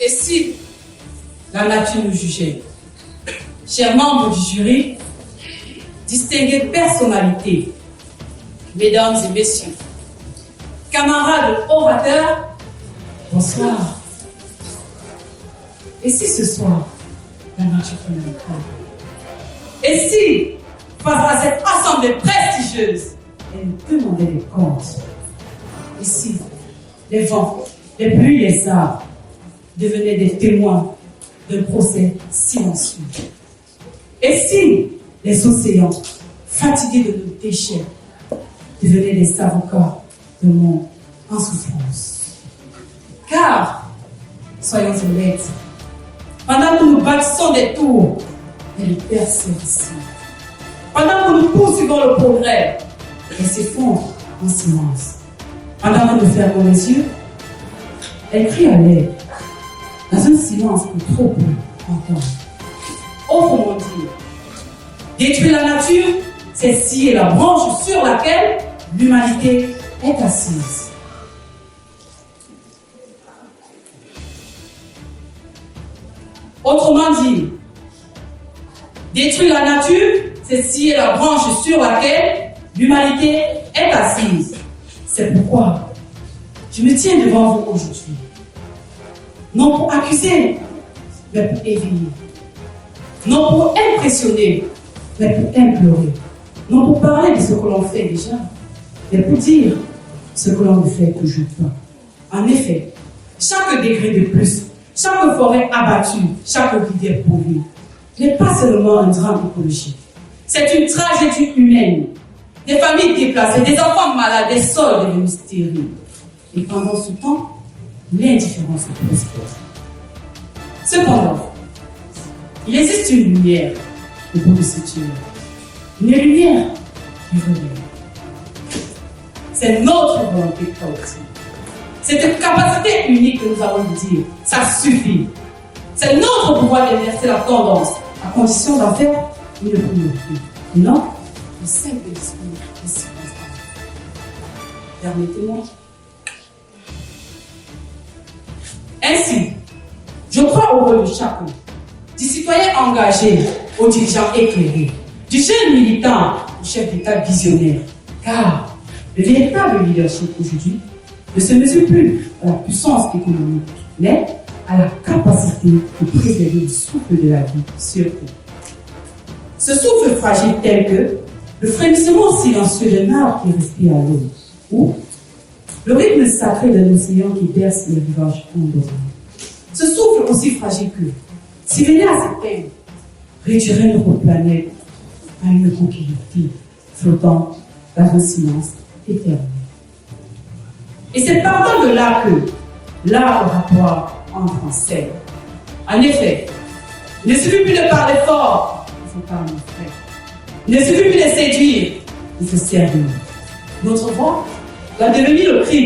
Et si la nature nous jugeait? Chers membres du jury, distinguées personnalités, mesdames et messieurs, camarades orateurs, bonsoir. Et si ce soir, la nature prenait le corps? Et si, face à cette assemblée prestigieuse, elle nous demandait des comptes? Et si les vents, les pluies, les arbres devenaient des témoins d'un procès silencieux? Et si les océans, fatigués de nos déchets, devenaient des avocats de monde en souffrance? Car, soyons honnêtes, pendant que nous bâtissons des tours, elle persiste ici. Pendant que nous poursuivons le progrès, elle s'effondre en silence. Pendant que nous fermons les yeux, elle crie à l'aide, dans un silence que trop peu entendent. Autrement dit, détruire la nature, c'est scier la branche sur laquelle l'humanité est assise. Autrement dit, détruire la nature, c'est scier la branche sur laquelle l'humanité est assise. C'est pourquoi je me tiens devant vous aujourd'hui. Non pour accuser, mais pour éveiller. Non pour impressionner, mais pour implorer. Non pour parler de ce que l'on fait déjà, mais pour dire ce que l'on ne fait toujours pas. En effet, chaque degré de plus, chaque forêt abattue, chaque rivière pourvue, n'est pas seulement un drame écologique. C'est une tragédie humaine. Des familles déplacées, des enfants malades, des sols devenus stériles. Et pendant ce temps, l'indifférence se prospère. Cependant, il existe une lumière au bout de ce tunnel. Une lumière qui revient. C'est notre volonté collective. Cette capacité unique que nous avons de dire, ça suffit. C'est notre pouvoir d'inverser la tendance, à condition d'en faire une priorité. Non, le simple discours de circonstance. Permettez-moi. Ainsi, je crois au rôle de chacun, du citoyen engagé au dirigeant éclairé, du jeune militant au chef d'État visionnaire. Car le véritable leadership aujourd'hui ne se mesure plus à la puissance économique, mais à la capacité de préserver le souffle de la vie sur eux. Ce souffle fragile tel que le frémissement silencieux d'un arbre qui respire à l'eau, ou le rythme sacré d'un océan qui berce les rivages endormis. Ce souffle aussi fragile que, s'il venait à s'éteindre, réduirait notre planète à une coquille vide, flottant dans un silence éternel. Et c'est partant de là que l'art oratoire entre en scène. En effet, il ne suffit plus de parler fort, il faut parler frais. Il ne suffit plus de séduire, il faut servir. Notre voix doit devenir le cri